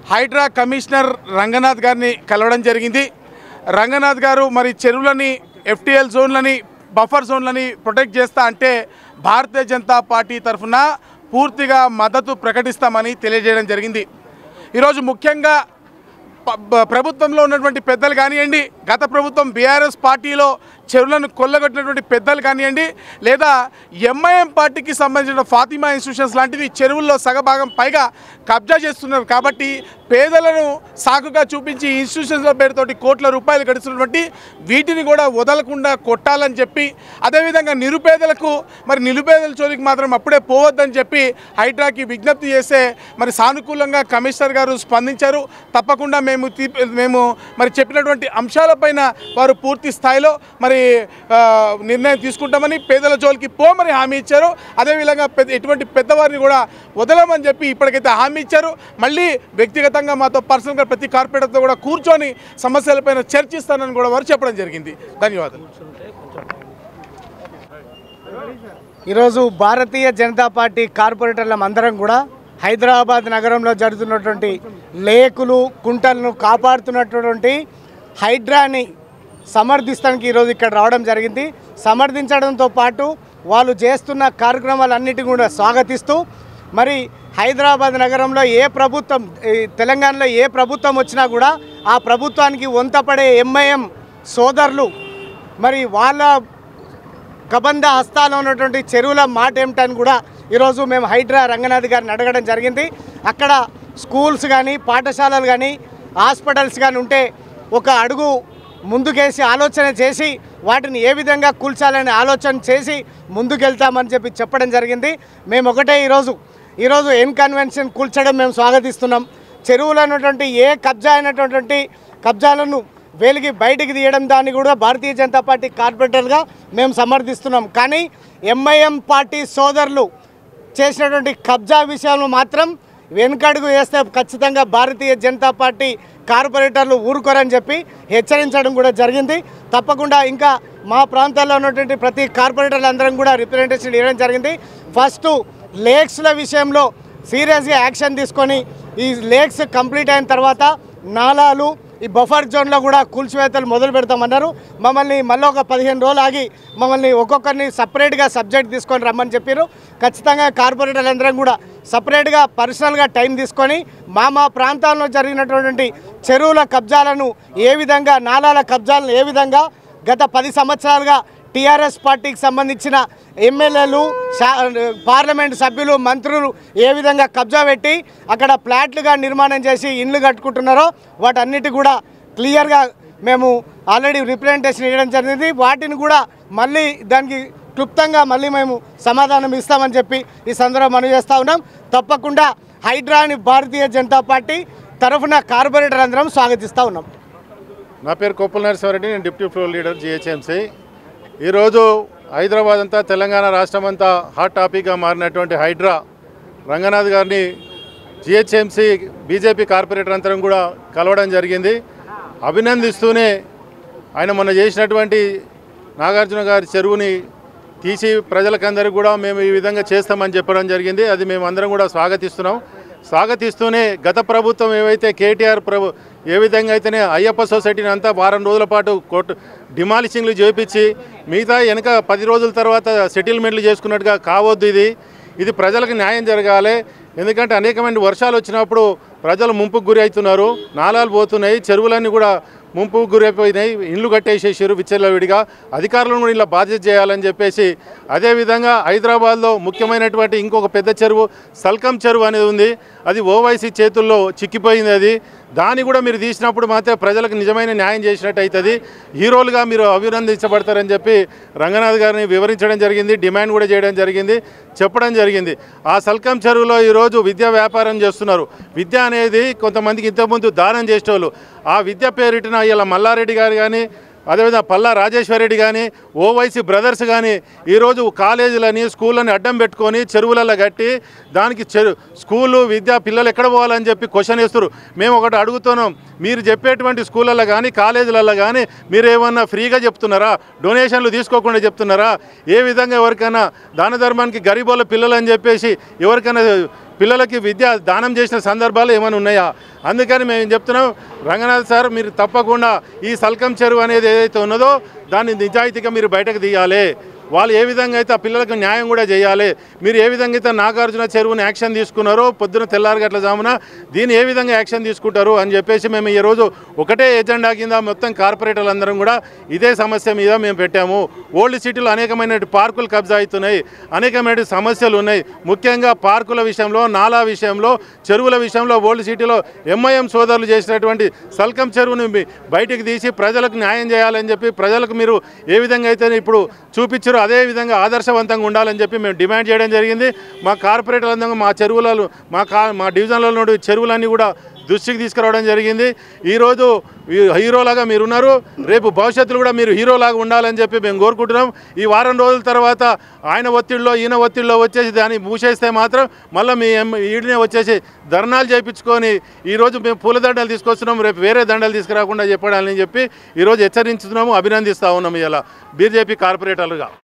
Hydraa commissioner Ranganath గారిని కలవడం జరిగింది. రంగనాథ్ గారు మరి చెరువులని ఎఫ్టీఎల్ జోన్లని బఫర్ జోన్లని ప్రొటెక్ట్ చేస్తా అంటే భారతీయ జనతా పార్టీ తరఫున పూర్తిగా మద్దతు ప్రకటిస్తామని తెలియజేయడం జరిగింది. ఈరోజు ముఖ్యంగా ప్రభుత్వంలో ఉన్నటువంటి పెద్దలు కానివ్వండి, గత ప్రభుత్వం బీఆర్ఎస్ పార్టీలో చెరువులను కొల్లగొట్టినటువంటి పెద్దలు కానివ్వండి, లేదా ఎంఐఎం పార్టీకి సంబంధించిన ఫాతిమా ఇన్స్టిట్యూషన్స్ లాంటివి చెరువుల్లో సగభాగం పైగా కబ్జా చేస్తున్నారు. కాబట్టి పేదలను సాకుగా చూపించి ఇన్స్టిట్యూషన్ల పేరుతోటి కోట్ల రూపాయలు గడుస్తున్నటువంటి వీటిని కూడా వదలకుండా కొట్టాలని చెప్పి, అదేవిధంగా నిరుపేదలకు మరి నిరుపేదల చోలికి మాత్రం అప్పుడే పోవద్దని చెప్పి హైడ్రాకి విజ్ఞప్తి చేస్తే మరి సానుకూలంగా కమిషనర్ గారు స్పందించారు. తప్పకుండా మేము మరి చెప్పినటువంటి అంశాలపైన వారు పూర్తి స్థాయిలో మరి నిర్ణయం తీసుకుంటామని, పేదల జోలికి పోమని హామీ ఇచ్చారు. అదేవిధంగా ఎటువంటి పెద్దవారిని కూడా వదలమని చెప్పి ఇప్పటికైతే హామీ ఇచ్చారు. మళ్ళీ వ్యక్తిగతంగా మాతో పర్సనల్గా ప్రతి కార్పొరేటర్తో కూడా కూర్చొని సమస్యలపైన చర్చిస్తానని కూడా వారు చెప్పడం జరిగింది. ధన్యవాదాలు. ఈరోజు భారతీయ జనతా పార్టీ కార్పొరేటర్లం అందరం కూడా హైదరాబాద్ నగరంలో జరుగుతున్నటువంటి లేకులు కుంటలను కాపాడుతున్నటువంటి హైడ్రాని సమర్థిస్తానికి ఈరోజు ఇక్కడ రావడం జరిగింది. సమర్థించడంతో పాటు వాళ్ళు చేస్తున్న కార్యక్రమాలన్నిటిని కూడా స్వాగతిస్తూ మరి హైదరాబాద్ నగరంలో ఏ ప్రభుత్వం, తెలంగాణలో ఏ ప్రభుత్వం వచ్చినా కూడా ఆ ప్రభుత్వానికి వంతపడే ఎంఐఎం సోదరులు మరి వాళ్ళ కబంధ హస్తాలో ఉన్నటువంటి చెరువుల మాట ఏమిటని కూడా ఈరోజు మేము హైడ్రా రంగనాథ్ గారిని అడగడం జరిగింది. అక్కడ స్కూల్స్ కానీ పాఠశాలలు కానీ హాస్పిటల్స్ కానీ ఉంటే ఒక అడుగు ముందుకేసి ఆలోచన చేసి వాటిని ఏ విధంగా కూల్చాలని ఆలోచన చేసి ముందుకెళ్తామని చెప్పి చెప్పడం జరిగింది. మేము ఒకటే ఈరోజు ఎన్ కన్వెన్షన్ కూల్చడం మేము స్వాగతిస్తున్నాం. చెరువులు అన్నటువంటి ఏ కబ్జా అయినటువంటి కబ్జాలను వేలికి బయటికి తీయడం దాన్ని కూడా భారతీయ జనతా పార్టీ కార్పొరేటర్గా మేము సమర్థిస్తున్నాం. కానీ ఎంఐఎం పార్టీ సోదరులు చేసినటువంటి కబ్జా విషయంలో మాత్రం వెనుకడుగు వేస్తే ఖచ్చితంగా భారతీయ జనతా పార్టీ కార్పొరేటర్లు ఊరుకోరని చెప్పి హెచ్చరించడం కూడా జరిగింది. తప్పకుండా ఇంకా మా ప్రాంతాల్లో ఉన్నటువంటి ప్రతి కార్పొరేటర్లు అందరం కూడా రిప్రజెంటేషన్ ఇవ్వడం జరిగింది. ఫస్ట్ లేక్స్ల విషయంలో సీరియస్గా యాక్షన్ తీసుకొని ఈ లేక్స్ కంప్లీట్ అయిన తర్వాత నాలాలు ఈ బఫర్ జోన్లో కూడా కూల్చివేతలు మొదలు పెడతామన్నారు. మమ్మల్ని మళ్ళీ ఒక 15 రోజులు ఆగి మమ్మల్ని ఒక్కొక్కరిని సపరేట్గా సబ్జెక్ట్ తీసుకొని రమ్మని చెప్పారు. ఖచ్చితంగా కార్పొరేటర్లు అందరం కూడా సపరేట్గా పర్సనల్గా టైం తీసుకొని మా ప్రాంతాల్లో జరిగినటువంటి చెరువుల కబ్జాలను ఏ విధంగా, నాలాల కబ్జాలను ఏ విధంగా గత 10 సంవత్సరాలుగా టీఆర్ఎస్ పార్టీకి సంబంధించిన ఎమ్మెల్యేలు, పార్లమెంటు సభ్యులు, మంత్రులు ఏ విధంగా కబ్జా పెట్టి అక్కడ ఫ్లాట్లుగా నిర్మాణం చేసి ఇండ్లు కట్టుకుంటున్నారో వాటన్నిటి కూడా క్లియర్గా మేము ఆల్రెడీ రిప్రజెంటేషన్ ఇవ్వడం జరిగింది. వాటిని కూడా మళ్ళీ దానికి క్లుప్తంగా మళ్ళీ మేము సమాధానం ఇస్తామని చెప్పి ఈ సందర్భంగా మనం చేస్తూ ఉన్నాం. తప్పకుండా హైడ్రాని భారతీయ జనతా పార్టీ తరఫున కార్పొరేటర్ అందరం స్వాగతిస్తూ ఉన్నాం. నా పేరు కొప్పుల నరసింహారెడ్డి, నేను డిప్యూటీ ఫ్లోర్ లీడర్ జిహెచ్ఎంసీ. ఈరోజు హైదరాబాద్ అంతా, తెలంగాణ రాష్ట్రం అంతా హాట్ టాపిక్గా మారినటువంటి హైడ్రా రంగనాథ్ గారిని జిహెచ్ఎంసీ బీజేపీ కార్పొరేటర్ అంతరం కూడా కలవడం జరిగింది. అభినందిస్తూనే ఆయన మొన్న చేసినటువంటి నాగార్జున గారి చెరువుని తీసి ప్రజలకందరికీ కూడా మేము ఈ విధంగా చేస్తామని చెప్పడం జరిగింది. అది మేము అందరం కూడా స్వాగతిస్తూనే గత ప్రభుత్వం ఏవైతే కేటీఆర్ ఏ విధంగా అయితేనే అయ్యప్ప సొసైటీని అంతా వారం రోజుల పాటు డిమాలిషింగ్లు చేయించి మిగతా వెనక 10 రోజుల తర్వాత సెటిల్మెంట్లు చేసుకున్నట్టుగా కావద్దు. ఇది ప్రజలకు న్యాయం జరగాలి. ఎందుకంటే అనేకమైన వర్షాలు వచ్చినప్పుడు ప్రజలు ముంపుకు గురి అవుతున్నారు, నాలాలు పోతున్నాయి, చెరువులన్నీ కూడా ముంపుకు గురైపోయినాయి, ఇండ్లు కట్టేసేసారు విచ్చలవిడిగా. అధికారులను కూడా ఇలా బాధ్యత చేయాలని చెప్పేసి, అదేవిధంగా హైదరాబాద్లో ముఖ్యమైనటువంటి ఇంకొక పెద్ద చెరువు సల్కం చెరువు అనేది ఉంది. అది ఓవైసీ చేతుల్లో చిక్కిపోయింది. దాన్ని కూడా మీరు తీసినప్పుడు మాత్రం ప్రజలకు నిజమైన న్యాయం చేసినట్టు అవుతుంది. హీరోలుగా మీరు అభినందించబడతారని చెప్పి రంగనాథ్ గారిని వివరించడం జరిగింది, డిమాండ్ కూడా చేయడం జరిగింది, చెప్పడం జరిగింది. ఆ సల్కం చెరువులో ఈరోజు విద్యా వ్యాపారం చేస్తున్నారు. విద్య అనేది కొంతమందికి ఇంతకుముందు దానం చేసేవాళ్ళు. ఆ విద్య పేరిటిన ఇలా మల్లారెడ్డి గారు కానీ, అదేవిధంగా పల్లా రాజేశ్వరరెడ్డి కానీ, ఓవైసీ బ్రదర్స్ కానీ ఈరోజు కాలేజీలని, స్కూళ్ళని అడ్డం పెట్టుకొని చెరువులలో కట్టి దానికి స్కూలు విద్య పిల్లలు ఎక్కడ పోవాలని చెప్పి క్వశ్చన్ వేస్తారు. మేము ఒకటి అడుగుతున్నాం, మీరు చెప్పేటువంటి స్కూళ్ళల్లో కానీ కాలేజీలలో కానీ మీరు ఏమన్నా ఫ్రీగా చెప్తున్నారా, డొనేషన్లు తీసుకోకుండా చెప్తున్నారా? ఏ విధంగా ఎవరికైనా దాన ధర్మానికి గరీబోళ్ళ పిల్లలు అని చెప్పేసి ఎవరికైనా పిల్లలకి విద్య దానం చేసిన సందర్భాలు ఏమైనా ఉన్నాయా? అందుకని మేము చెప్తున్నాం, రంగనాథ్ సార్ మీరు తప్పకుండా ఈ సల్కం చెరువు అనేది ఏదైతే ఉన్నదో దాన్ని నిజాయితీగా మీరు బయటకు తీయాలి. వాళ్ళు ఏ విధంగా అయితే ఆ పిల్లలకు న్యాయం కూడా చేయాలి. మీరు ఏ విధంగా అయితే నాగార్జున చెరువుని యాక్షన్ తీసుకున్నారో పొద్దున తెల్లారగట్ల జామున దీన్ని ఏ విధంగా యాక్షన్ తీసుకుంటారు అని చెప్పేసి మేము ఈరోజు ఒకటే ఎజెండా కింద మొత్తం కార్పొరేటర్లు అందరం కూడా ఇదే సమస్య మీద మేము పెట్టాము. ఓల్డ్ సిటీలో అనేకమైన పార్కులు కబ్జా అవుతున్నాయి, అనేకమైన సమస్యలు ఉన్నాయి. ముఖ్యంగా పార్కుల విషయంలో, నాలా విషయంలో, చెరువుల విషయంలో ఓల్డ్ సిటీలో ఎంఐఎం సోదరులు చేసినటువంటి సల్కం చెరువుని బయటికి తీసి ప్రజలకు న్యాయం చేయాలని చెప్పి ప్రజలకు మీరు ఏ విధంగా అయితే ఇప్పుడు చూపించారో అదే విధంగా ఆదర్శవంతంగా ఉండాలని చెప్పి మేము డిమాండ్ చేయడం జరిగింది. మా కార్పొరేటర్లందరూ మా చెరువులలో మా డివిజన్లలో నుండి చెరువులన్నీ కూడా దృష్టికి తీసుకురావడం జరిగింది. ఈరోజు హీరోలాగా మీరు ఉన్నారు, రేపు భవిష్యత్తులో కూడా మీరు హీరోలాగా ఉండాలని చెప్పి మేము కోరుకుంటున్నాం. ఈ వారం రోజుల తర్వాత ఆయన ఒత్తిడిలో ఈయన ఒత్తిడిలో వచ్చేసి దాన్ని మూసేస్తే మాత్రం మళ్ళీ మీ ఈడనే వచ్చేసి ధర్నాలు చేయించుకొని ఈరోజు మేము పూలదండలు తీసుకొస్తున్నాం, రేపు వేరే దండలు తీసుకురాకుండా చెప్పడాలని చెప్పి ఈరోజు హెచ్చరించుతున్నాము, అభినందిస్తూ ఉన్నాము ఇలా బీజేపీ కార్పొరేటర్లుగా.